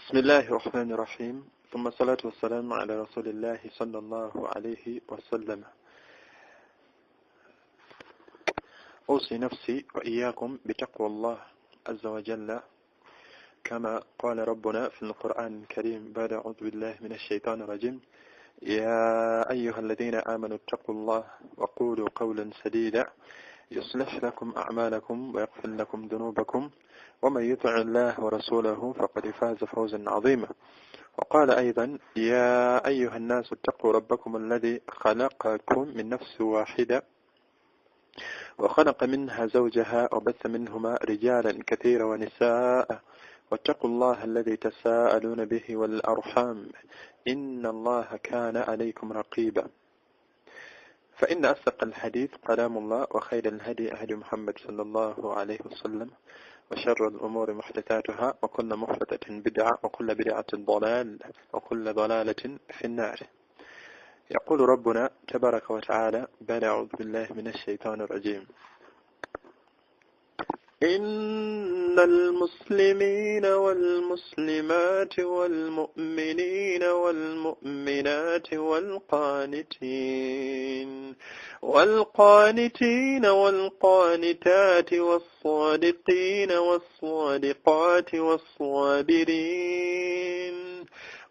بسم الله الرحمن الرحيم ثم الصلاة والسلام على رسول الله صلى الله عليه وسلم أوصي نفسي وإياكم بتقوى الله عز وجل كما قال ربنا في القرآن الكريم بعد أعوذ بالله من الشيطان الرجيم يا أيها الذين آمنوا اتقوا الله وقولوا قولا سديدا يصلح لكم أعمالكم ويغفر لكم ذنوبكم ومن يطع الله ورسوله فقد فاز فوزا عظيما وقال أيضا يا أيها الناس اتقوا ربكم الذي خلقكم من نفس واحدة وخلق منها زوجها وبث منهما رجالا كثيرا ونساء واتقوا الله الذي تساءلون به والأرحام إن الله كان عليكم رقيبا فإن أصدق الحديث كلام الله وخير الهدي هدي محمد صلى الله عليه وسلم وشر الأمور محدثاتها وكل محدثة بدعة وكل بدعة ضلال وكل ضلالة في النار يقول ربنا تبارك وتعالى بعد أعوذ بالله من الشيطان الرجيم إن المسلمين والمسلمات والمؤمنين والمؤمنات والقانتين والقانتات والصادقين والصادقات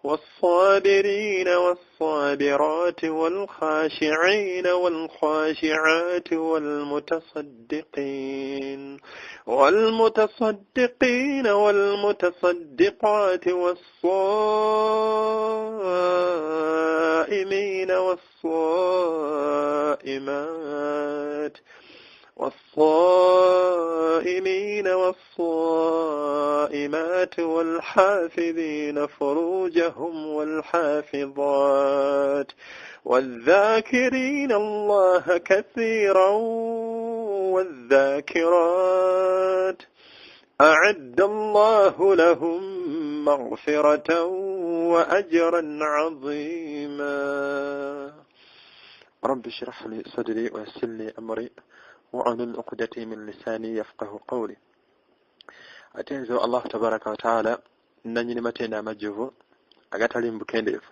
والصابرين والصابرات والخاشعين والخاشعات والمتصدقين والمتصدقات والصائمين والصائمات والحافظين فروجهم والحافظات والذاكرين الله كثيرا والذاكرات أعد الله لهم مغفرة وأجرا عظيما رب اشرح لي صدري ويسر لي أمري وأحلل عقدة من لساني يفقه قولي أتنزو الله تبارك وتعالى نني متنا مجهو أغاتالي مبكندف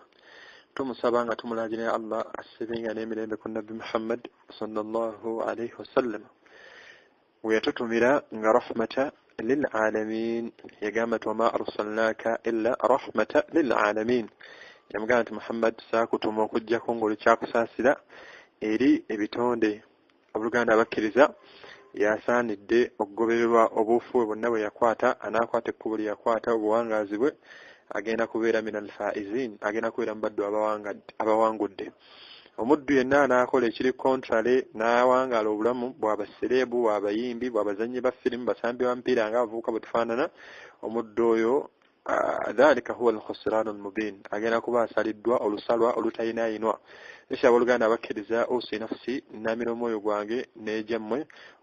tumusabanga tumulagirira Allah asibinga n'emirembe ku Nabbi Muhammad sallallahu alayhi wasallam weyatutumira nga rahmata lil alamin yagamba wama arsalnaka illa rahmata lil alamin yamugamba nti Muhammad saakutuma okujjako ng'oli kyakusaasira eri ebitonde obuluganda abakkiriza yasaanidde okugobererwa obuufu bwonna bwe yakwata anaakwata ekkubo lye yakwata obuwangaazi bwe agenda kubeera min alfaizin agenda kubeera mubaddu abawangudde omuddu yenna anaakola ekiri contrary n'awangaala obulamu bw'abasereebu bw'abayimbi bw'abazannyi ba firimu basambi ba mpiira nga abavubuka bwe tufaanana omuddu oyo dhalika huwa alkhusran almubin agenda kuba asaliddwa olusalwa olutayinaayinwa ekyo abooluganda abakkiriza usi nafsi namira omwoyo gwange n'ejammwe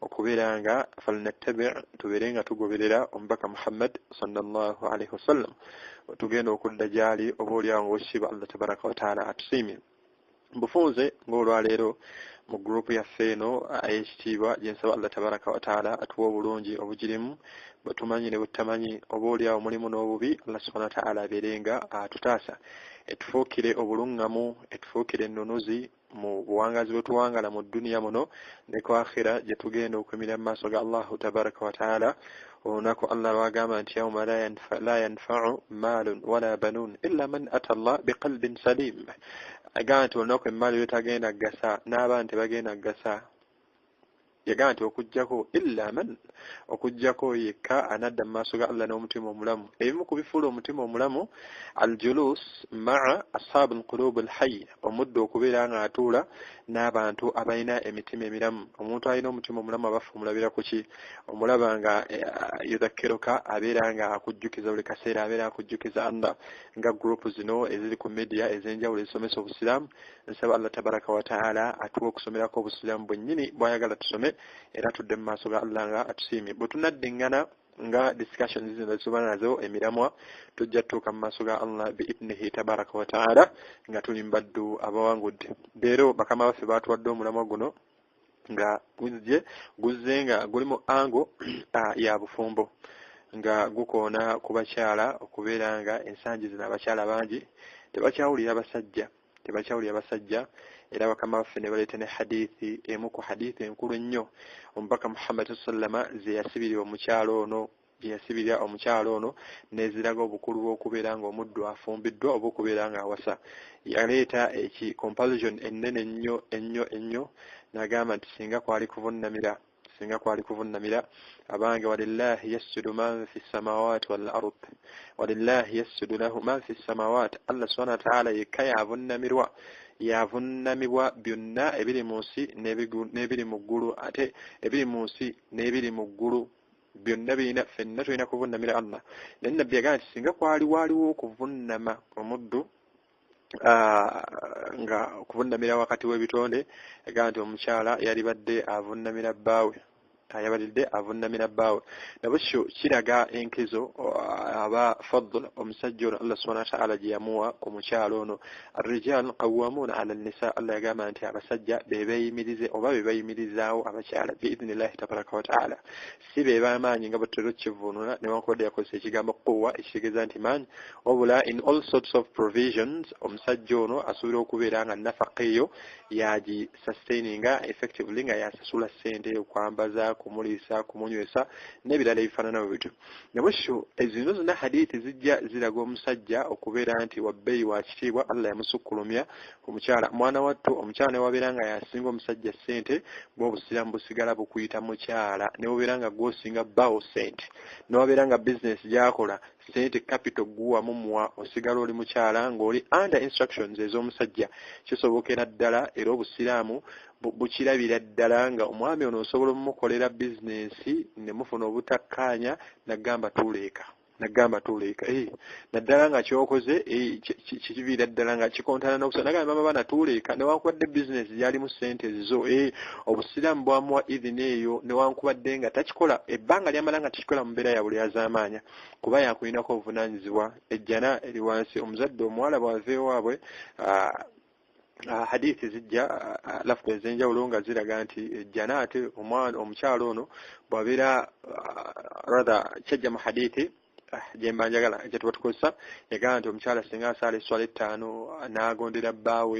okubeera nga falnattabi' tubeere nga tugoberera omubaka Muhammad sallallahu alaihi wasallam tugenda okudda gyali oba oliawo ng'okiba Allah tabaraka wa taala atusiimye mbufunze ng'olwaleero mu gurupu yaffe eno ey'ekitiibwa gyensaba Allah tabaraka wa taala atuwa obulungi obugirimu bwetumanyi ne bwetamanyi oba oliawo mulimu n'obubi Allah subhanahu wa taala abeerenga atutaasa etufuukire obulungamu etufuukire ennunuzi mu buwangazi bwe tuwangala mu dduniya muno ne ku akhira gye tugenda okwemira mu maaso ga Allahu tabaraka wa taala olunaku Allah lwagamba nti yawma la yanfa'u maalun wala banuun illa man ata Allah biqalbin salim agamba nti olunaku emmaali lwetagenda gasa n'abantu tebagenda gasa yagamba nti okujjako yekka anadda mu maaso ga Allah n'omutima omulamu ebimu ku bifuula omutima omulamu aljulus maa ashaabu alqulub alhayy omuddu okubeera nga atuula n'abantu abalina emitima emiramu omuntu alina omutima omulamu abafu omulabira ku ki omulaba nga yudhakkiruka abeera nga akujjukiza buli kaseera abeera akujjukiza Allah nga gurupu zino eziri ku media ez'enjawulo ezisomesa obusiraamu nsaba Allah tabaraka wa taala atuwa okusomerako obusiraamu bwennyini bw'ayagala tusome era tudde mu maaso ga Allah nga atusiimye bwe tunaddiŋŋana nga discussions zino tuba nazo emiramwa tujja tuuka mu maaso ga Allah biidnihi tabaraka wa taala nga tuli mbaddu abawangudde leero bakama baffe baatuwadde omulamwa guno nga guzze nga gulimu ango ya bufumbo nga gukoona ku bakyala okubeera nga ensangi zino abakyala bangi tebakyawulira basajja era bakama baffe ne baleeta ne hadithi emu ku hadithi enkulu ennyo omubaka Muhammad sallama ze yasibirira omukyalo ono neziraga obukulu bw'okubeera nga omuddu afumbiddwa oba okubeera nga awasa yaleeta comparison ennene ennyo n'agamba nti singa kwali kuvunnamira abange walillahi yasjudu man fi samawati wal ard walillahi yasjudu lahu man fi samawati Allah subhanahu wa ta'ala yekka yavunnamibwa byonna ebiri mu nsi n'ebiri mu ggulu ate ebiri mu nsi n'ebiri mu ggulu byonna birina ffenna tulina kuvunnamira Allah naye nabbi yagamba nti singa waaliwo okuvunnama omuddu nga okuvunnamira wakati w'ebitonde yagamba nti omukyala yalibadde avunnamira bbaawe nabwekyo kiraga enkizo aba fadl omusajja ono Allah subhanahu wa ta'ala gye yamuwa ku mukyalo ono ar-rijal qawwamuna 'ala an-nisa Allah yagamba nti abasajja beeyimirize oba beeyimirizaawo abakyala biidhnillahi tabaraka wa ta'ala si beebamaanyi nga batera okkivuunula newankubadde yakozesa ekigambo quwwa ekitegeeza nti maanyi wabula in all sorts of provisions omusajja ono asobola okubeera nga nafaka eyo yagi sustaininga effectively nga yasasula ssente okwambaza kumuliisa kumunywesa n'ebirala ebifaanana bwe bityo nabwekyo ezino zonna hadithi zijja ziraga omusajja okubeera nti wabbeeyi wa kitiibwa Allah yamusukkulumya omukyala mwana wattu omukyala ne wabeera nga yasinga omusajja ssente bw'obusiramu busigala bukuyita mukyala ne wabeera nga gwosinga bbaawo ssente ne wabeera nga bizinesi gyakola ssente capital guwamu muwa osigala oli mukyala ng'oli under instructions ez'omusajja kisobokera ddala era obusiraamu bukirabira ddala nga omwami ono osobola omukolera bizinesi ne mufuna obutakkaanya nagamba tuuleeka naddala nga kyokoze kikibiira ddala nga kikontana n'okusoma nagamba mama natuuleeka newankubadde bizinesi gyalimu ssente ezizo obusiraamu bwamuwa idhini eyo newankubadde nga takikola ebbanga lyamala nga takikola mu mbeera ya buli azaamaanya kuba yakulinako obuvunaanyizibwa ejjana eri wansi omuzadde omuwala bw'ava ewaabwe hadithi zijja lafuka ez'enjawulo nga ziraga nti ejjana ate omukyalo ono bw'abeera kyajja mu hadithi jemba njagala gyetuba tukozesa yagamba nti omukyala singa asaala esswala 5 n'agondera bbaawe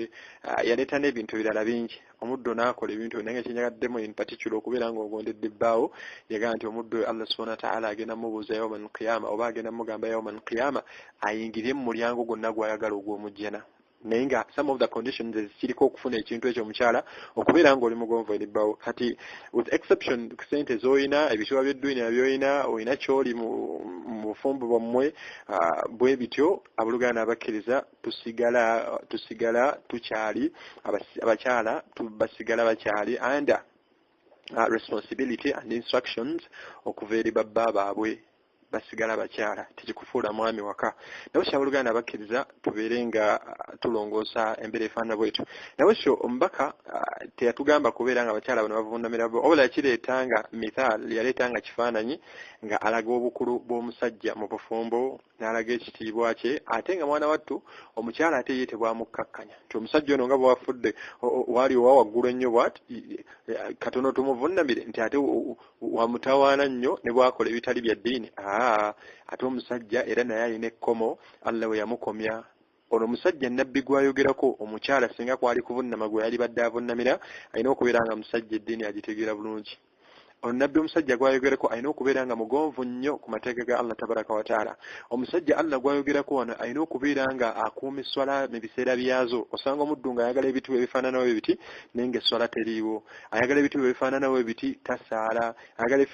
yaleeta n'ebintu birala bingi omuddo n'akola ebintu naye nga kyenjagaddemu in particular okubeera ng'ogondedde bbaawo yagamba nti omuddo Allah subhanahu wa ta'ala agenda mubuuza yawmal qiyama oba agenda mugamba yawmal qiyama ayingirye mu mulyango gwonna gw'ayagala ogw'omujjana naye nga some of the conditions ezikiriko okufuna ekintu ekyo omukyala okubeera ng'oli mugonvu eri bbaawo kati with exception ssente z'olina ebitiibwa by'eddiini by'olina olina ky'oli mu bufumbo bwammwe bwe bityo abooluganda abakkiriza tusigala tukyali abakyala basigala bakyali under responsibility and instructions okuva eri babba baabwe basigala bakyala tekikufuula mwami waka nawe kyabooluganda abakkiriza tubeere nga tulongoosa embeera efaanana bwetyo nawe kyo omubaka teyatugamba kubeera nga abakyala bano bavunnamira wabula yakireetanga mithal yaleetanga kifaananyi nga alaga obukulu bw'omusajja mu bufumbo n'alaga ekitiibwa kye ate nga mwana wattu omukyala ate ye tebwamukkakkanya nti omusajja ono nga bwafudde waali owa waggulu ennyo bwati katono tumuvunnamire nti ate wamutawaana nnyo ne bwakola ebitali bya ddiini ate omusajja era naye alina ekkomo Allah we yamukomya ono omusajja nabbi gwayogerako omukyala singa kwali kuvunnama gwe yali badde avunnamira alina okubeera nga musajja eddiini agitegeera bulungi onabbi omusajja gwayogerako alina okubeera nga mugonvu nnyo ku mateeka ga Allah tabaraka wa taala omusajja Allah gwayogerako wano alina okubeera nga akuuma esswala mu biseera byazo osanga omuddu nga ayagala ebintu ebifaananawo ebiti naye nga esswala teriiwo ayagala ebintu ebifaananawo ebiti tasaala ayagala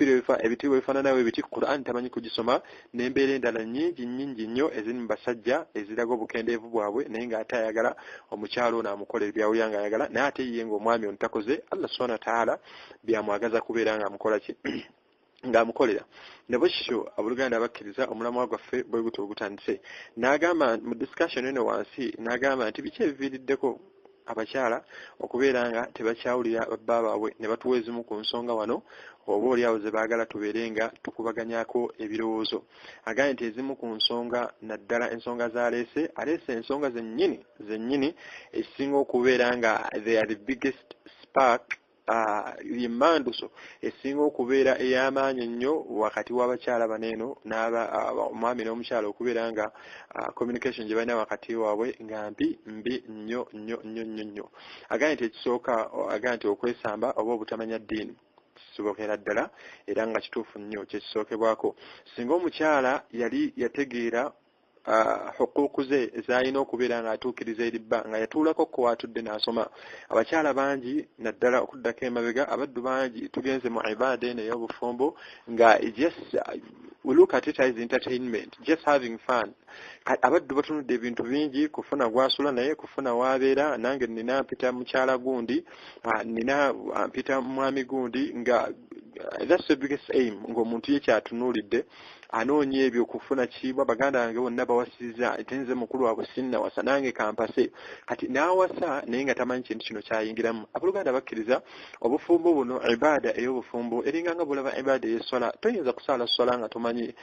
ebintu ebifaananawo ebiti Qur'an tamanyi kugisoma n'embeera endala nnyingi nnyo eziri mu basajja eziraga obukendeevu bwabwe naye nga ate ayagala omukyalo ono amukolera byawulira nga ayagala naye ate ye ng'omwami ono takoze Allah subhanahu wa taala byamwagaza kubeera nga amukola ki ng'amukolera ne bwekityo abooluganda abakkiriza omulamwa gwaffe bwe gutyo ogutandise n'agamba mu discussion eno wansi n'agamba nti biki ebiviiriddeko abakyala okubeera nga tebakyawulira babba baabwe ne batuwa ezimu ku nsonga wano oba oliawo ze baagala tubeere nga tukubaganyako ebirowoozo agambye nti ezimu ku nsonga naddala ensonga z'aleese ensonga zennyini ezisinga okubeera nga they are the biggest spark yimmanduso esinga okubeera ey'amaanyi ennyo wakati w'abakyala baneeno omwami n'omukyala okubeera nga communication gye balina wakati waabwe nga mbi nnyo. Agambye nti ekisooka agambye nti okwesamba oba obutamanya ddiini kisobokera ddala era nga kituufu nnyo kyekisookebwako. Singa omukyala yali yategeera hukuku ze zalina okubeera nga atuukiriza eri bba nga yatuulako ko watudde n'asoma. Abakyala bangi naddala okuddako emabega abaddu bangi tugenze mu ibaada eno ey'obufumbo nga just we look at it as entertainment, just having fun. Abaddu batunudde ebintu bingi, kufuna gwasula naye kufuna waabeera, nange nina mpita mukyala gundi, nina mpita mwami gundi, nga that's the biggest aim ng'omuntu ye kyatunuulidde anoonya ebyo kufuna kiibwa. Baganda bange bonna bawasizza tenze mukulu waabwe sinnawasa nange kampase kati n'awasa naye nga tamanyi kintu kino kyayingiramu. Abooluganda bakkiriza obufumbo buno ibaada ey'obufumbo eringa nga bulaba ibaada ey'essola. Toyinza kusaala ssola nga tomanyi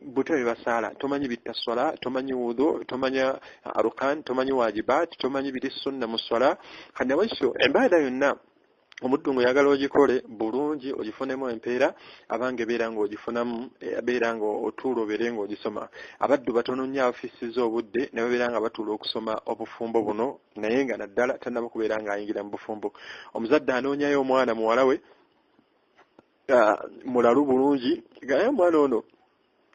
buto bye basaala, tomanyi bitta ssola, tomanyi wudu, tomanya arukan, tomanyi wajibaat, tomanyi biri sunna mu ssola. Kati nabakyo ibaada yonna omuddu ng'oyagala ogikole bulungi ogifunemu empeera abange beera ng'ogifunamu beera ng'otuula obeere ng'ogisoma. Abaddu batono nnyo abafisiza obudde ne babeera nga batuula okusoma obufumbo buno naye nga naddala tannaba kubeera ng'ayingira mu bufumbo. Omuzadde anoonyayo omwana muwala we mulalu bulungi gaye omwana ono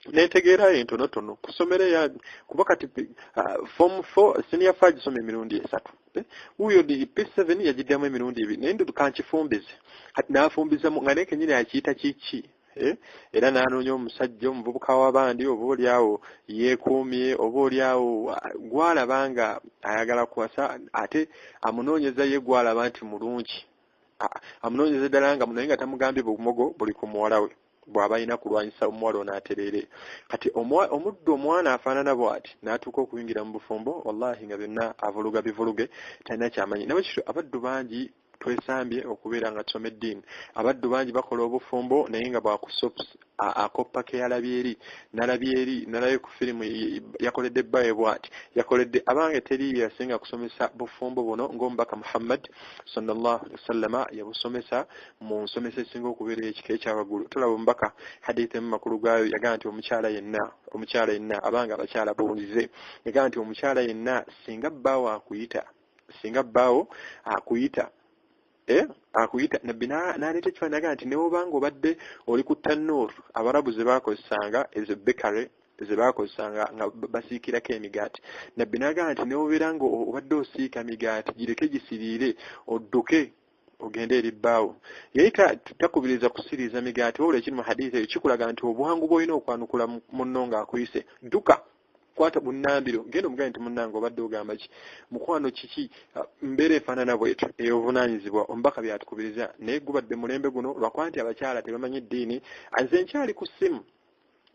netegeerayo entonotono kusomera kuba kati form 4 senior 5 gisoma emirundi 3 huyo di P7 yajiddamu emirundi 2 naye ndu kankifumbize kati n'afumbiza nga naye kenyini akiyita kiki era n'anoonya omusajja omuvubuka w'abandi oba oliawo yeekuumye oba oliawo gwalaba nga ayagala kuwasa ate amunoonyeza ye gwalaba nti mulungi amunoonyeza ddala nga naye nga tamugambye bumogo buli ku muwala we bw'aba alina kulwanyisa omuwala ono atereere. Kati omuddu omwana afaanana bw'ati n'atuuka okuyingira mu bufumbo wallahi nga byonna avuluga bivuluge talina kyamanyi. Nabakityo abaddu bangi twesambye okubeera nga tusoma eddiini. Abaddu bangi bakola obufumbo naye nga akoppa ke yalabye eri nalabye ku firimu yakoledde bbaye bw'ati yakoledde abange teri yasinga kusomesa bufumbo buno ng'omubaka Muhammad sallallahu alaihi wasallama yabusomesa mu nsomesa esinga okubeera ekika ekyawaggulu. Tulaba omubaka haditha mu makulu gaayo yagamba nti omukyala yenna abange abakyala buwulize yagamba nti omukyala yenna singa bbaawo akuyita nabbi n'aleeta ekifaananyi naga nti newobanga obadde oli ku tannuur abarabu ze baakozesanga ezo bekare ze baakozesanga nga basiikirako emigaati. Nabbi n'agamba nti newobeera nga obadde osiika migaati gireke gisiriire odduke ogende eri bbaawo. Yali takubiriza kusiriiza migaati wabula ekiri mu hadiisi eyo kikulaga nti obwangu bw'olina okwanukula munno ng'akuyise dduka kwata bunnambiro genda omugaye nti munnange obadde ogamba ki mukwano kiki mbeera efaanana bwetu ey'obuvunaanyizibwa omubaka byatukubiriza naye gubadde mulembe guno lwakuba nti abakyala tebamanyi ddiini. Nze nkyali ku ssimu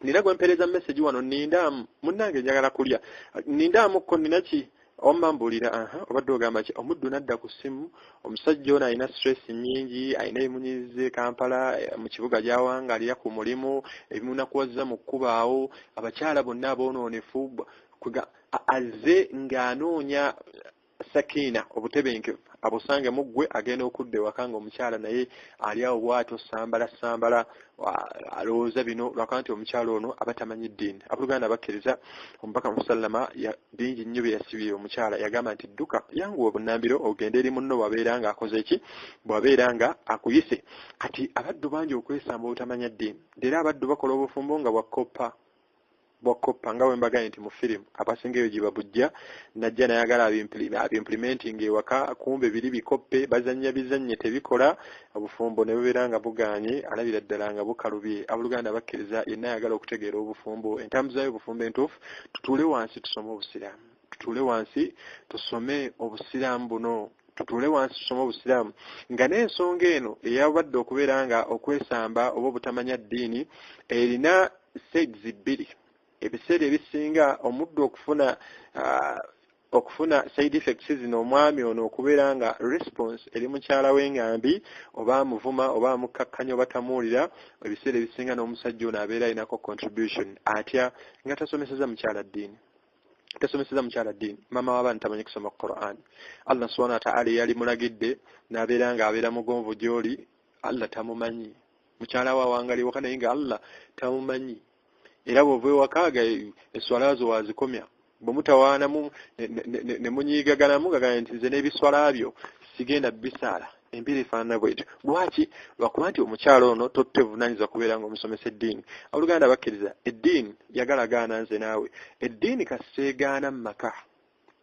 nina gwe mpeereza message wano nindaamu munnange njagala kulya nindaamuko ninaki omambulira obadde ogamba ki omuddu nadda ku ssimu omusajja ono alina stress nnyingi alina ebimunyize Kampala mu kibuga gy'awangalira ku mulimu ebimunakuwazza mu kkubaawo abakyala bonna aboonoonefu azze ng'anoonya sakina obutebenkevu abusange mu ggwe agenda okudda ewaka ng'omukyala naye ali awo bw'atyo sambala alowooza bino lwaka nti omukyala ono aba tamanyi ddiini. Abooluganda bakkiriza omubaka musallama bingi nnyo bye yasibye omukyala yagamba nti dduka yanguwa obunnambiro ogende eri munno bw'abeera nga akoze ki bw'abeera nga akuyise. Kati abaddu bangi okwesamba obutamanya ddiini era abaddu bakola obufumbo nga bwakoppa nga bwe mbagaye nti mu firimu abasingeyo gye babujja najja nayagala abimplementing ewaka kumbe biri bikoppe bazannya bizannye tebikola obufumbo ne bubeera nga buganye alabira ddala nga bukalubye. Abooluganda bakkiriza yenna ayagala okutegeera obufumbo entambuza y'obufumbo entuufu tutuule wansi tusome obusiraamu tutuule wansi tusome obusiraamu nga n'ensonga eno eyabadde okubeera nga okwesamba oba obutamanya ddiini erina sides bbiri. Ebiseera ebisinga omuddu okufuna side effects zino omwami ono okubeera nga response eri mukyala we ngambi oba amuvuma oba amukkakkanya oba tamuwulira ebiseera ebisinga n'omusajja ono abeera alinako contribution atya nga tasomeseza mukyala ddiini. tasomeseza mukyala ddiini maama w'abaana tamanyi kusoma Qur'an. Allah subhanahu wa ta'ala yali mulagidde n'abeera nga abeera mugonvu gy'oli, Allah tamumanyi. Mukyala wa wangali waka naye nga Allah tamumanyi. Era bw'ova ewakaaga esswala zo wazikomya. Bwe mutawaanamu ne munyiigaganamu gagana nti nze n'ebiswala byo sigenda bisaala. Empira efaanana bwetyo. Lwaki? Lwakuba nti omukyala ono totevunaanyiza kubeera ng'omusomesa eddiini. Abooluganda bakkiriza eddiini yagalagaana nze naawe. Eddiini kasiteegaana mu maka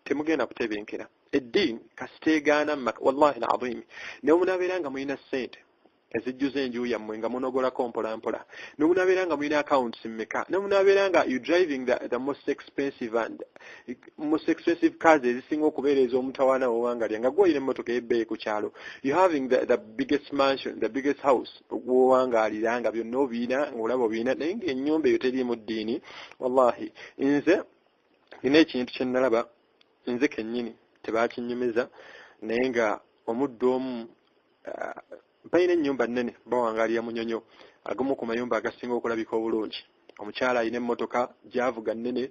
temugenda kutebenkera. Eddiini kasiteegaana mu maka wallahi alazim. Ne munaabeera nga mulina ssente ezijjuza enju yammwe nga munogolako mpolampola. Ne munaabeera nga mulina accounts mmeka. Ne munaabeera nga you driving the most expensive cars ezisinga okubeera ez'omutawaana w'owangalya nga gw'olina emmotoka ebbeeyi ku kyalo. You having the biggest mansion, the biggest house w'owangalira nga byonna obiina ng'olaba obiina naye ng'ennyumba eyo teriimu ddiini. Wallahi nze nina ekintu kye nalaba nze kennyini tebaakinnyumiza naye nga omuddu omu bayina ennyumba nnene bawangalira munyonyo agamu ku mayumba agasinga okulabika obulungi. Omukyala alina emmotoka gy'avuga nnene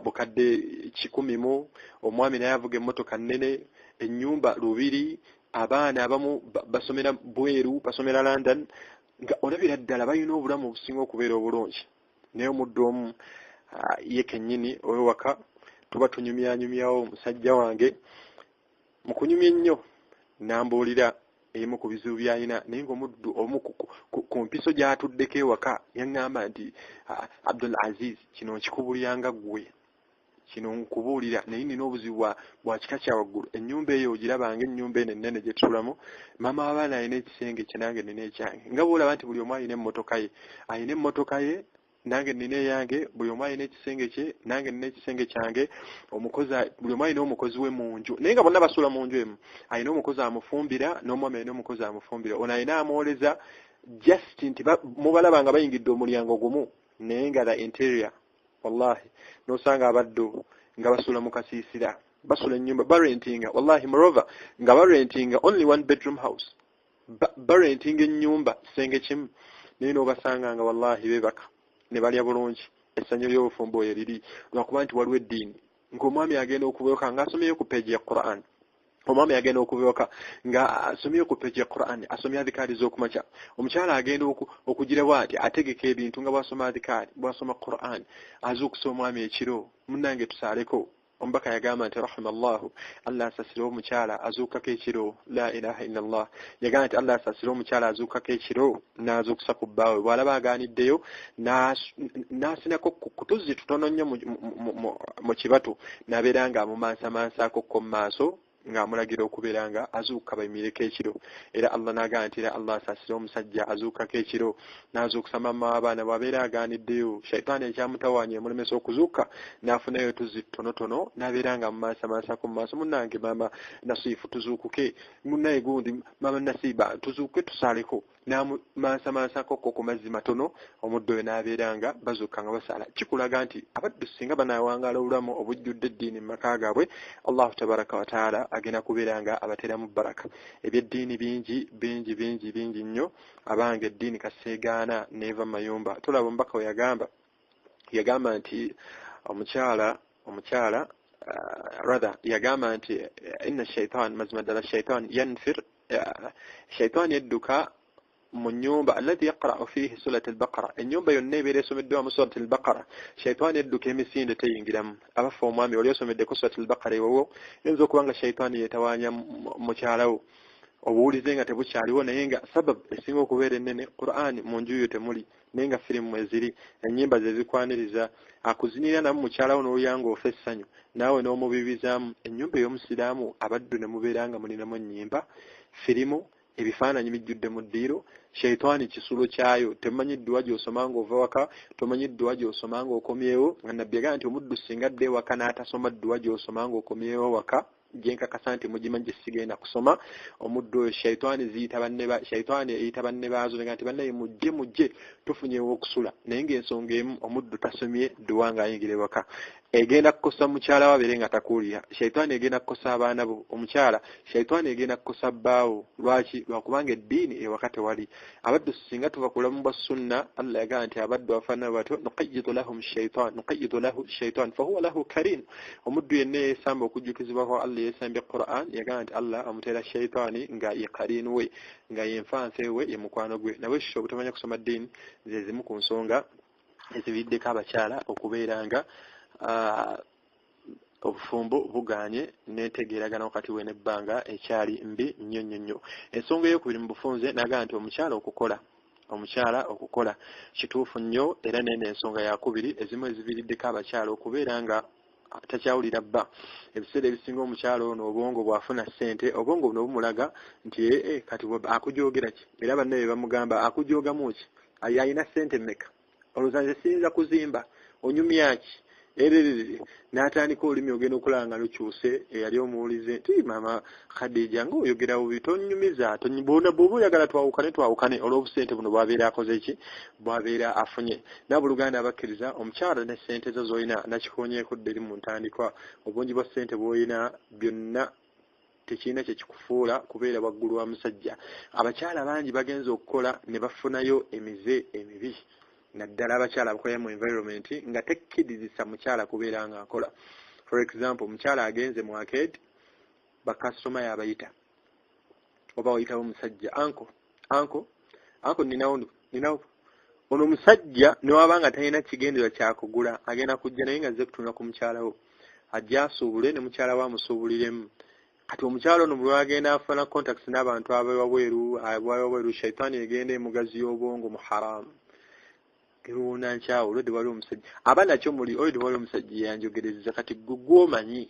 bukadde 100 omwami naye avuga emmotoka nnene ennyumba 2 abaana abamu basomera bweru basomera London nga olabira ddala balina obulamu obusinga okubeera obulungi. Naye omuddu omu ye kennyini owewaka tuba tunyumyanyumyawo musajja wange mu kunyumya ennyo n'ambuulira emu ku bizibu by'alina naye ng'omuddu omu ku mpiso gy'atuddeko ewaka yaŋŋamba nti Abdul Aziz kino nkikubuuliranga ggwe kino nkubuulira naye nina obuzibu bwa kika kya waggulu. Ennyumba eyo ogirabanga ennyumba eno ennene gye tutulamu maama w'abaana alina ekisenge kye nange nina ekyange nga bw'olaba nti buli omu alina emmotoka ye alina emmotoka ye nange nina eyange buli omu alina ekisenge kye nange nina ekisenge kyange. Omukozi buli omu alina omukozi we mu nju naye nga bonna basuula mu nju emu. Alina omukozi amufumbira n'omwami alina omukozi amufumbira. Ono alina amwoleza just nti mubalaba nga bayingidde omulyango gumu naye nga the interior wallahi n'osanga abaddu nga basuula mu kasiisira basula ennyumba barentinga wallahi moreover nga barentinga only 1 bedroom house barentinga ennyumba kisenge kimu naye n'obasanga nga wallahi beebaka ne balya bulungi. Essanyu ly'obufumbo oyo liri lwakuba nti waliwo eddiini. Ng'omwami agenda okubuuka ng'asomyeyo ku peegi ya Qur'an. Omwami agenda okubuuka nga asomyeyo ku peegi ya Qur'an asomye adhikaari z'okumakya. Omukyala agenda okugira bw'ati ategeka ebintu nga bw'asoma adhikaari bw'asoma Qur'an azuukusa omwami ekiro munnange tusaaleko. Omubaka yagamba nti rahimallahu Allah asasire omukyala azuukako ekiro la ilaha illallah. Yagamba nti Allah asasire omukyala azuukako ekiro n'azuukusa ku bbaawe bw'alaba agaaniddeyo n'asinako ku tuzzi tutono nnyo mu kibatu n'abeera nga amumansamansaako mu maaso ng'amulagira okubeera nga azuuka bayimireko ekiro. Era Allah n'agamba nti era Allah asasire omusajja azuukako ekiro n'azuukusa maama w'abaana bw'abeera agaaniddeyo. Shayitaani ekyamutawaanya emulemesa okuzuuka n'afunayo tuzzi tonotono n'abeera nga amumansamansaako mu maaso. Munnange maama Nasiifu tuzuukuke, munnaye gundi maama Nasiiba tuzuuke tusaaleko n'amumansamansaako ku mazzi matono. Omuddo we n'abeera nga bazuuka nga basaala. Kikulaga nti abaddu singa banaawangaala obulamu obujjudde eddiini mu maka gaabwe Allahu tabaraka wa taala agenda kubeera nga abateeramu baraka. Ebyeddiini bingi nnyo abange eddiini kaseegaana neeva mu mayumba. Tulaba omubaka we yagamba nti omukyala rather yagamba nti inna shaitan mazima ddala shaitan yanfir shaitan yedduka mu nnyumba alladhi yaqra'u fihi surat al-Baqara. Ennyumba yonna ebeera esomeddwamu surat al-Baqara shaitan yedduka emisinde teyingiramu. Abafa omwami oli osomeddeko surat al-Baqara ewowo yinza okuba nga shaitan yeetawaanya mukyalawo obuwulize nga tebukyaliwo naye nga sababu esinga okubeera ennene Qur'an mu nju yo temuli naye nga firimu eziri ennyimba ze zikwaniriza akuzinira namu mukyalawo n'olyanga ofa essanyu naawe n'omubibizaamu. Ennyumba ey'omusiraamu abaddu ne mubeera nga mulinamu ennyimba firimu ebifaananyi bijjudde mu ddiiro. Shaitaani kisulo kyayo temanyi dduwa gy'osoma ng'ova waka tomanyi dduwa gy'osoma ng'okomyewo. Nga nabbi yagamba nti omuddu singa adda ewaka n'atasoma dduwa gy'osoma ng'okomyewo waka gyenkakasa nti mugimanyi sigenda kusoma. Omuddu oyo shaitaani eyita banne baazo nga nti bannaye mujje tufunyewo okusula naye ng'ensonga emu omuddu tasomye dduwa ng'ayingira ewaka. egenda kukosa mukyala wabeere nga takuulira. Shaitaani egenda kukosa abaana bo omukyala. Shaitaani egenda kukosa bbaawo. Lwaki? Lwakubanga eddiini ewaka tewali. Abaddu singa tuva ku bulamu bwa sunna, Allah yagamba nti abaddu afaanana batyo nuqayyidu lahu shaitaan fahuwa lahu karin. Omuddu yenna yeesamba okujjukizibwa kwa Allah yeesambye Qur'an yagamba nti Allah amuteera shaitaani nga ye karin we, nga ye nfanse we, ye mukwano gwe. Nawe ekyo obutamanya kusoma ddiini ze zimu ku nsonga ezividdeko abakyala okubeera nga obufumbo buganye n'entegeeragana wakati we n'ebbanga ekyali mbi nnyo. Ensonga ey'okubiri mu bufunze naga nti omukyala okukola kituufu nnyo, era n'eno ensonga yakubiri ezimu eziviiriddeko abakyala okubeera nga takyawulira bba. Ebiseera ebisinga omukyala ono obwongo bw'afuna ssente, obwongo buno bumulaga nti kati akujoogera ki, era banne be bamugamba akujoogamu ki, ayina ssente mmeka, olowooza nze siyinza kuzimba, onyumya ki? N'atandika olulimi ogenda okulaba nga lukyuse. Eyali omuwulize nti maama Khadija ng'oyogera bubi, tonnyumiza, bw'oba oyagala twawukane olw'obusente buno bwabeera akoze ki, bwabeera afunye. N'abooluganda abakkiriza omukyala ne ssente zo z'olina nakikoonyeeko dderi mu ntandikwa. Obungi bwa ssente bw'olina byonna tekirina kye kikufuula kubeera waggulu wa musajja. Abakyala bangi bagenze okukola ne bafunayo emize emibi, naddala abakyala abakolera mu environment nga tekkiriza mukyala kubeera nga akola. For example, omukyala agenze mu arcade, bakasitoma yabayita oba wayitawo omusajja anko ninawo ono omusajja newaba nga talina kigendera kyakugula agenda kujja naye nga azze kutunda ku mukyalawo ajja asuubule ne mukyala we amusuubuliremu. Kati omukyala ono mulwa agenda afuna contacts n'abantu abawabweru, shaitaani egenda emugazi y'obwongo mu haramu. Kiruna nchawo olwedde wali omusajja abaana kyo muli olwedde wali omusajja yanjogereza kati gwomanyi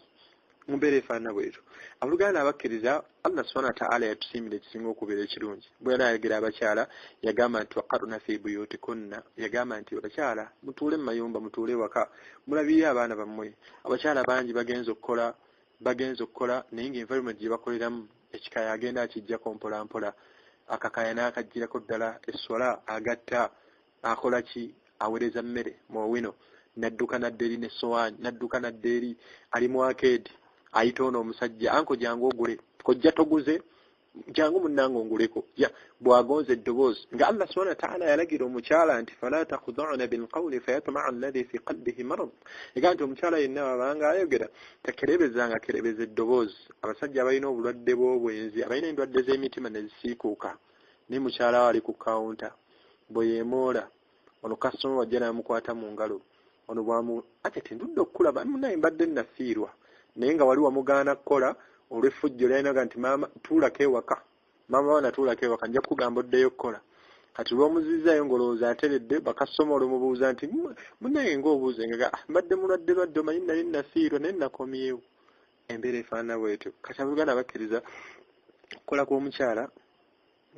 mumbeera efaanana bwetyo. Abooluganda abakkiriza Allah subhanahu wa ta'ala yatusiimira ekisinga okubeera ekirungi. Bwe yanayogera abakyala yagamba nti waqarna fi buyutikunna, yagamba nti abakyala mutuule mu mayumba, mutuule waka, mulabirire abaana bammwe. Abakyala bangi bagenze okukola naye nga environment gye bakoleramu ekikaya agenda akijjako mpola mpola, akakaya n'akagirako ddala, essola agatta, akola ki, awereza mmere mu wino, nadduka naddeeri n'essowaani, nadduka naddeeri ali mu arcade, ayita ono omusajja anko jangu ogule, kojja toguze, jangu munnange onguleko. Bw'agonza eddoboozi nga Allah subhanahu wa ta'ala yalagira omukyala nti fala takhda'na bilqawli fayatma'a alladhi fi qalbihi marad. Ega nti omukyala yenna wabanga ayogera takerebezanga kerebeza eddoboozi. Abasajja abalina obulwadde bw'obwenzi, abalina endwadde z'emitima ne zisiikuuka, ne mukyala ali ku kawunta bwe yeemoola, ono kasitoma wajja n'amukwata mu ngalo, ono bwamu ate tindudde okukulaba munaye mbadde nafiirwa, naye nga wali wamugaana kukola olw'effujjo lyalinaga nti maama tuulako ewaka, maama wana tuulako ewaka, nja kugamba oddeyo okukola. Kati lw'omuzizaayo ng'olowooza ateredde, bakasitoma olumubuuza nti munaye ng'obuuze nga mbadde mulwadde omanyi nali nafiirwa naye nakomyewo. Embeera efaanana bwetyo. Kati abooluganda bakkiriza okukola kw'omukyala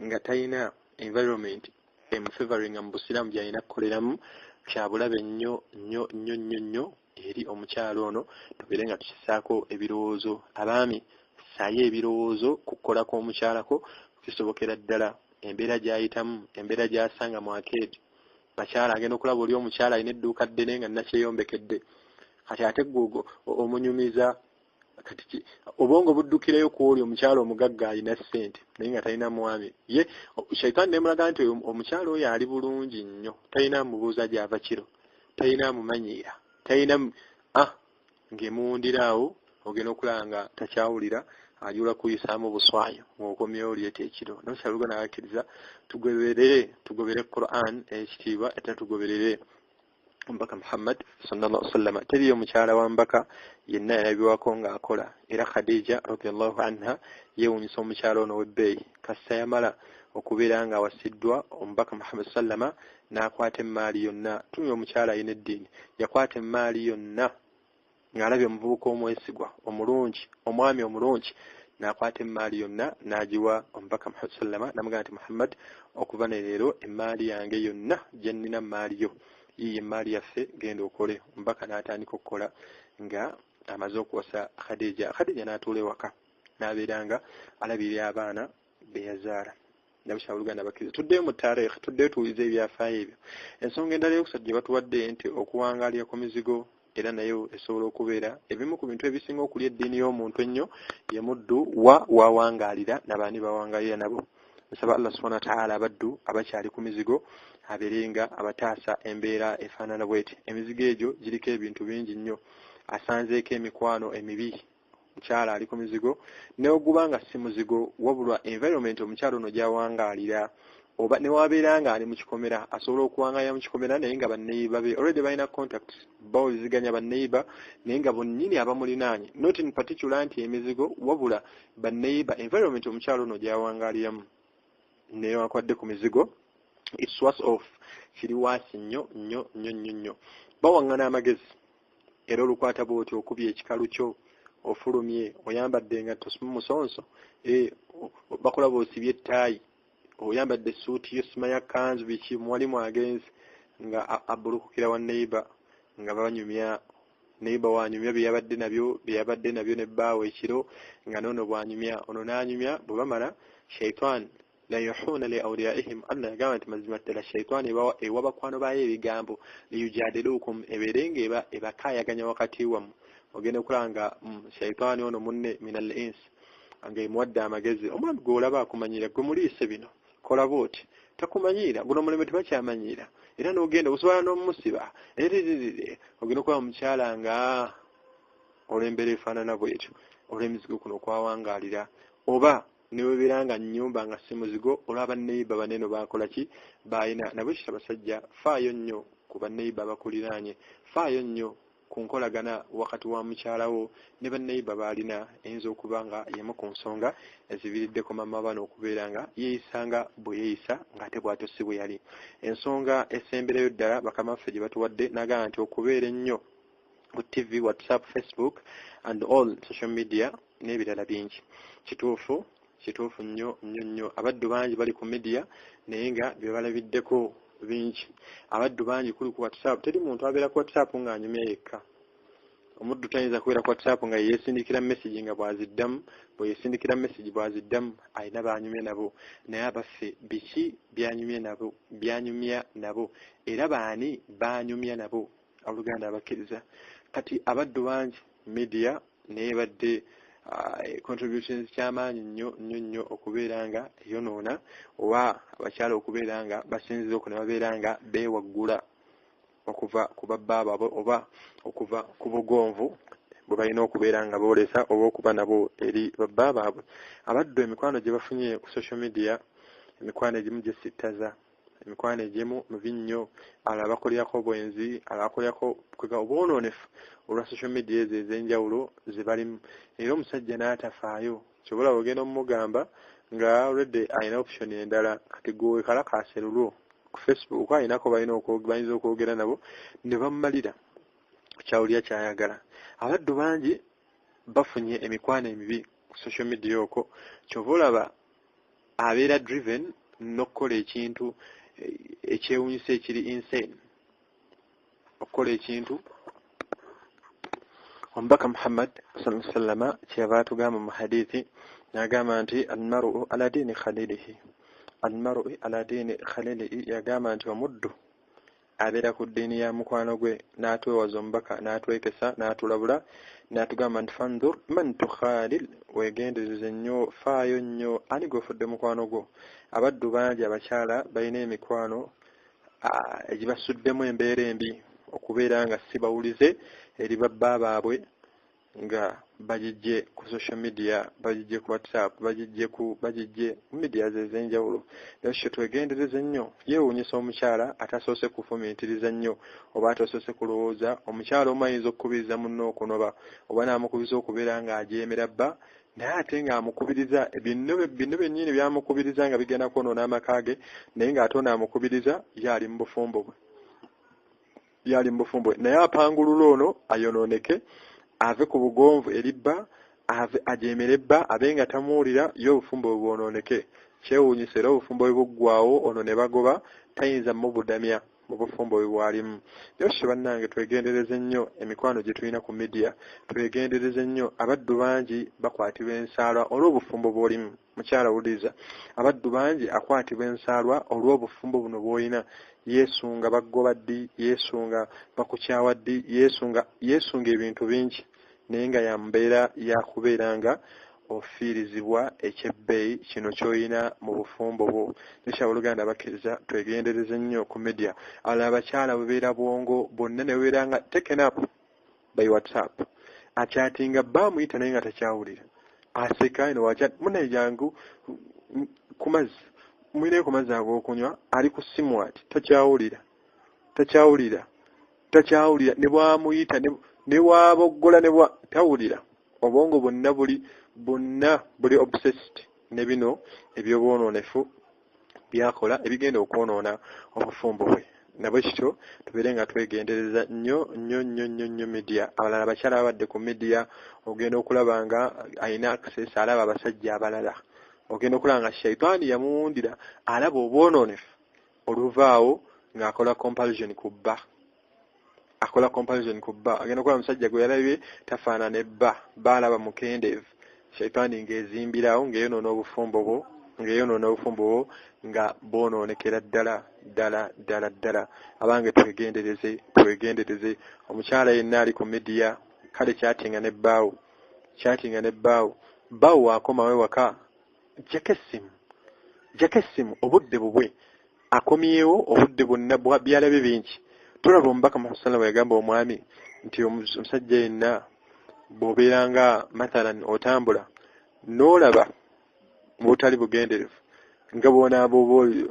nga talina environment emufavoring mu busiraamu gy'alina kukoleramu kya bulabe nnyo eri omukyala ono. Tubeere nga tukisaako ebirowoozo. Abaami ssaayo ebirowoozo ku kukola kw'omukyalako kisobokera ddala embeera gy'ayitamu, embeera gy'asanga mu arcade. Bakyala agenda okulaba oli omukyala alina edduuka ddene nga nakyeyombekedde, kati ate gwe omunyumiza. Kati obwongo buddukirayo ku oli omukyala omugagga alina ssente naye nga talina mwami. Ye shaitaani nemulaga nti omukyala oyo ali bulungi nnyo, talina mubuuza gy'ava kiro, talina mumanyiira, talina ng'emuwundiraawo ogenda okulaba nga takyawulira, ajula kuyisaamu buswayo ng'okomyewo olyeta ekiro. Nokyalugana abakkiriza tugobere Qur'an ekitiibwa ate tugoberere Mbaka Muhammad sallallahu alaihi wasallam. Teriyo mukyala wa mbaka yenna yalabibwako ng'akola, era Khadija radhiyallahu anha yeewuunyisa omukyala ono w'ebbeeyi. Kasita yamala okubeera nga awasiddwa omubaka Muhammad sallama n'akwata emmaali yonna. Tumya omukyala alina eddiini, yakwata emmaali yonna ng'alabye omuvubuka omwesigwa omulungi, omwami omulungi, n'akwata emmaali yonna n'agiwa omubaka Muhammad sallama, n'amugamba nti Muhammad, okuva ne leero emmaali yange yonna gye nnina mmaali yo, yiye emmaali yaffe, genda okole. Omubaka n'atandika okukola nga amaze okuwasa Khadija. Khadija n'atuula ewaka n'abeera nga alabirira abaana be yazaala. Nabushabaluganda bakkiriza tuddeyo mu taarikhi, tuddeyo tuwulize ebyafaayo ebyo. Ensonga endala y'okusatu gye batuwadde nti okuwangaalira ku mizigo era nayo esobola okubeera ebimu ku bintu ebisinga okulya eddiini y'omuntu ennyo ye muddu wawangaalira n'abaani bawangaalira nabo. Nsaba Allah subhanahu wa ta'ala abaddu abakyali ku mizigo abeerenga abataasa embeera efaanana bweti. Emizigo egyo giriko ebintu bingi nnyo, asanzeeko emikwano emibi. Mukyala ali ku mizigo neoguba nga si muzigo wabulwa environment omukyala ono gyawangaalira, oba newabeera nga ali mu kikomera asobola okuwangaalira mu kikomera naye nga banneyiba be already balina contacts bawuliziganya banneyiba naye nga bonnyini abamulinaanye, not in particular nti emizigo wabula banneyiba environment omukyala ono gyawangaaliramu. Newankwadde ku mizigo it's worse off, kiri waasi nnyo nnyo nnyo nnyo nnyo. Bawaŋŋana amagezi era olukwata bw'oti okubye ekikalu kyo, ofulumye, oyambadde engatto musonso, bakulaba osibye ettaayi, oyambadde essuuti yo simanya kanzu biki, mwalimu agenzi nga abulukukira wa neighbor nga banyumya, neighbor wanyumya byeyabadde nabyo ne bbaawe ekiro nga noono bwanyumya, ono n'anyumya. Bwe bamala shaitan la yuhuna li awliyaihim, Allah yagamba nti mazima ddala shaitan ewa bakwano baayo ebigambo liyujadilukum, ebeerenga ebakaayaganya wakati wammwe. Ogenda okulanga shaitani ono munne minal ins nga emuwadde amagezi, omwami gw'olaba akumanyira, gwe muliise bino kola bwoti, takumanyiira guno mulembe tebakyamanyiira, era n'ogenda osobola n'omusiba, ogenda okuba mukyala nga olw'embeera efaanana bwetyo olw'emizigo kuno okwawangaalira, oba newebeera nga nnyumba nga si muzigo olw'abanneyiba baneno bakola ki bayina. Nabwe kita basajja, faayo nnyo ku banneyiba abakuliraanye, faayo nnyo ku nkolagana wakati wa mukyalawo ne banneyiba baalina, eyinza okuba nga yemu ku nsonga ezibiriddeko mama bano okubeera nga yeeyisanga bwe yeeyisa ng'ate bw'atyo si bwe yali. Ensonga esemberayo ddala bakama baffe gye batuwadde n'agamba nti okubeera ennyo ku TV, WhatsApp, Facebook and all social media n'ebirala bingi. Kituufu nnyo nnyo nnyo. Abaddu bangi bali ku media naye nga bye balabiddeko bingi. Abaddu bangi kuli ku WhatsApp, teri muntu abeera ku WhatsApp ng'anyumya yekka. Omuddu tayinza kubeera ku WhatsApp nga yeesindikira message nga bw'aziddamu, bwe yeesindikira message bw'aziddamu alina banyumya nabo. Naye abaffe biki byanyumya nabo era baani banyumya nabo? Oluganda abakkiriza. Kati abaddu bangi media naye badde contributions kyamaanyi nnyo okubeera nga yonoona, oba abakyala okubeera nga basinziza oku ne babeera nga beewaggula okuva ku babba baabwe oba okuva ku bugonvu bwe balina okubeera nga boolesa oba okuba nabo eri babba baabwe. Abaddu emikwano gye bafunye ku social media, emikwano egimu gyesittaza, emikwano egimu mubi nnyo, alala bakolerako bwenzi, alala bakolerako obwonoonefu olwa social media ezo ez'enjawulo ze balimu. Era omusajja n'atafaayo, kyobola ogenda omugamba nga already alina option endala, kati gwe kalakaasa lulwo ku Facebook alinako bayinza okwogera nabo ne bamumalira kyawulira kyayagala. Abaddu bangi bafunye emikwano emibi ku social media okwo, kyova olaba abeera driven n'okukola ekintu ekyewunyisa ekiri insane, okukola ekintu. Omubaka Muhammad sallallahu alaihi wasallam kyava atugamba mu hadithi n'agamba nti almaru ala dini khalilihi, almaru ala dini khalilihi, yagamba nti omuddu abeera ku ddiini ya mukwano gwe. N'atwewaza omubaka n'atwekesa n'atulabula n'atugamba nti fanzur man tukhalil, wegendereze nnyo, faayo nnyo ani gwefudde mukwano gwo. Abaddu bangi abakyala balina emikwano egibasuddemu embeera embi, okubeera nga si bawulize eri babba baabwe nga bagijje ku social media, bagijje ku WhatsApp, bagijje ku media ez'enjawulo. Ekyo twegendereze nnyo. Yeewuunyisa omukyala atasoose kufumiitiriza nnyo oba atasoose kulowooza. Omukyala omu ayinza okukubiriza munno okunoba oba n'amukubiriza okubeera ng'ajeemera bba, naye ate ng'amukubiriza bino bennyini byamukubiriza nga bigenda kwonoona amaka ge, naye ng'ate onaamukubiriza yali mu bufumbo bwe. Naye apangulula ono ayonooneke, ave ku bugonvu eri bba, ajeemere bba, abe nga tamuwulira, ye obufumbo bwe bwonooneke. Kyewuunyisa era obufumbo bwe buggwaawo, ono ne bagoba, tayinza mubudamya. mu bufumbo bwe bwalimu. Byoshe bannange twegendereze nnyo emikwano gye tulina ku media, twegendereze nnyo. Abaddu bangi bakwatibwa ensaalwa olw'obufumbo bw'olimu. Mukyala wuliza, abaddu bangi akwatibwa ensaalwa olw'obufumbo buno bw'olina. Yeesunga bagoba ddi, yeesunga bakukyawa ddi, yeesunga ebintu bingi, naye nga yambeera yakubeera nga ofiirizibwa ekyebbeeyi kino ky'olina mu bufumbo bwo. Nekyabooluganda bakkiriza twegendereze nnyo ku media. Abalala abakyala bebeera bwongo bonna ne bebeera nga taken up by WhatsApp. Akyatinga baamuyita naye nga takyawulira. Aseka ino wakyati munaye jangu ku mazzi. Mwine ku mazzi ag'okunywa ali ku simu ati takyawulira. Ne bwamuyita ne bwaboggola ne bwa tawulira. Obwongo bonna buli obsessed ne bino ebyobwonoonefu byakola ebigenda okwonoona obufumbo bwe. Nabwe kityo tubeere nga twegendereza nnyo media. Abalala abakyala babadde ku media, ogenda okulaba nga alina access alaba abasajja abalala. Ogenda okulaba nga shaitaani yamuwundira alaba obwonoonefu oluvaawo ng'akola comparison ku bba. Agenda okulaba omusajja gwe yalabye tafaanana ebba, baalaba mukendeevu. Shaitaani ng'ezimbirawo ng'eyonoona obufumbo bwo nga boonoonekera ddala. Abange twegendereze. Omukyala yenna ali ku media kale kyatinga ne bbaawo. Bbaawo wakomawo waka jjako essimu obudde bubwe. Akomyewo obudde bwonna byalabe bingi. Tulaba omubaka Muhammad sallallahu alayhi wa sallam yagamba omwami nti omusajja yenna bw'obeera nga mathalan otambula n'olaba mu butali bugenderevu nga bw'onaaba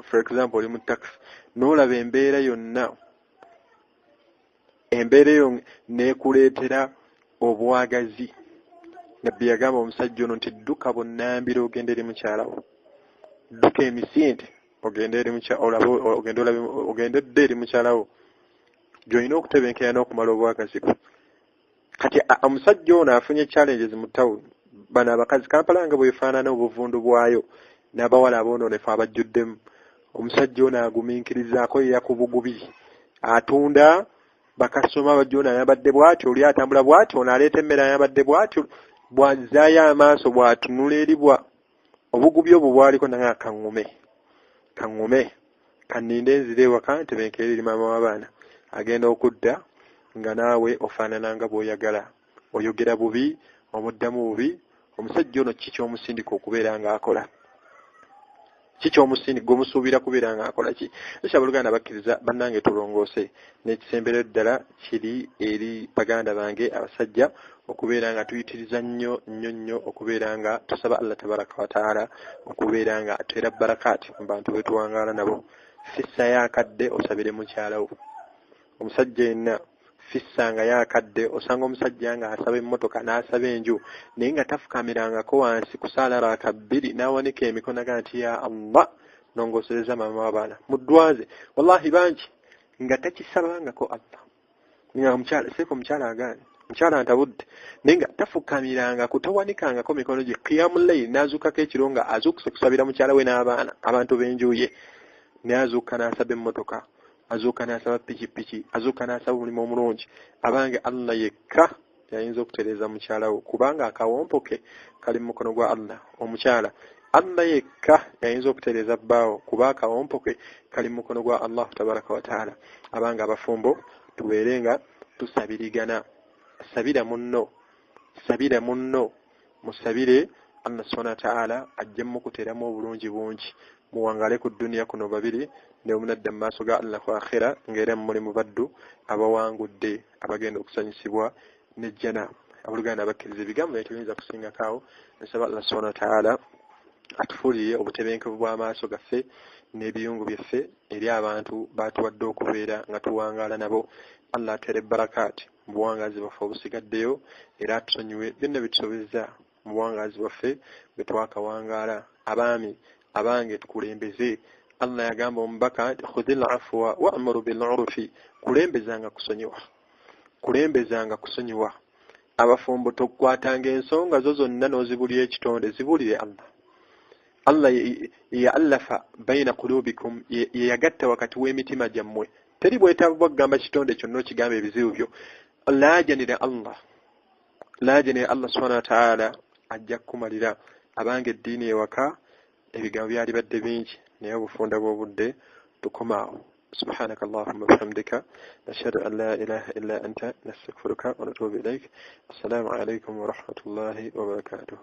for example oli mu taxi n'olaba embeera eyo n'ekuleetera obwagazi. Nabbi yagamba omusajja ono nti dduka bunnambiro ogende eri mukyalawo. Dduka emisinde ogende eri mukyalawo gy'olina okutebenkera n'okumala obwagazi bwe. Kati omusajja ono afunye challenges mu tawuni. Bano abakazi Kampala nga bwefaanana obuvundu bwayo n'abawala abonoonefu abajjuddemu. Omusajja ono agumiikirizaako yeya ku bugubi. Atunda bakasitoma abajja ono ayambadde bw'atyo, oli atambula bw'atyo, ono aleeta emmere ayambadde bw'atyo. Bw'azaayo amaaso bw'atunula eribwa. Obugubi obwo bwaliko nange kaŋŋume kanninde nzire ewaka ntebenkera eri maama w'abaana. Agenda okudda nga naawe ofaanana nga bw'oyagala. Oyogera bubi, omuddamu bubi. Omusajja ono kikyomusindika okubeera ng'akola? Gwomusuubira kubeera ng'akola ki? Ekyabooluganda bakkiriza bannange tulongoose. N'ekisembero ddala kiri eri baganda bange abasajja okubeera nga tuyitiriza nnyo okubeera nga tusaba Allah tabaraka wa taala okubeera nga atera barakaati mu bantu betuwangaala nabo. Fissa yakadde osabire mukyalawo. Omusajja yenna fissa nga yakadde osanga omusajja nga asaba emmotoka n'asaba enju naye nga tafukamirangako wansi kusaala raaka 2 n'awanika emikono nti ya Allah nongosereza maama w'abaana muddwaze. Wallahi bangi nga takisabangako Allah. Omukyala agaanye. Omukyala ntabudde naye nga tafukamiranga kutawanikangako mikono gye qiyamul layl n'azuukako ekiro nga azuukuse kusabira mukyala we n'abaana abantu b'enju ye. N'azuuka n'asaba emmotoka, azuuka n'asaba pikipiki, azuuka n'asaba omulimu omulungi. Abange Allah yekka yayinza okutereeza mukyala we kubanga akawompo ke kali mu mukono gwa Allah. Omukyala Allah yekka yayinza okutereeza bbaawo kuba akawompo ke kali mu mukono gwa Allah tabaraka wa taala. Abange abafumbo tubeere nga tusabirigana. Sabira munno, musabire Allah subhanahu wa ta'ala ajje mukuteramu obulungi bungi. Muwangale ku dunia kuno babiri ne omunadda mu maaso ga Allah ku akhira ng'era muli mu baddu abawangudde abagenda okusanyusibwa n'ejjana. Abooluganda abakkiriza ebigambo naye tuyinza kusingakaawo. Nsaba Allah subhanahu wa ta'ala atufuulire obutebenkevu bw'amaaso gaffe n'ebiyungu byaffe eri abantu batuwadde okubeera nga tuwangaala nabo. Allah atere barakaati mu buwangazi bwaffe obusigaddeyo era atusonyiwe byonna bitusobezza mu buwangazi bwaffe bwe twakawangaala. Abaami abange tukulembeze. Allah yagamba omubaka nti khudhil afwa wa'muru bil 'urfi, kulembezanga kusonyiwa. Abafumbo tokwatanga ensonga zo zonna n'ozibulira ekitonde, zibulire Allah. Allah ya'alafa baina qulubikum, yagatta wakati w'emitima gyammwe. teri bwetaavu okugamba kitonde kyonna okigamba ebizibu byo laajanira Allah subhanahu wa ta'ala ajja kukumalira abanga eddiini ewaka ebigambo byali badde bingi naye obufunda bw'obudde tukomaawo. سبحانك اللهم وبحمدك نشهد أن لا إله إلا أنت نستغفرك ونتوب إليك. السلام عليكم ورحمة الله وبركاته.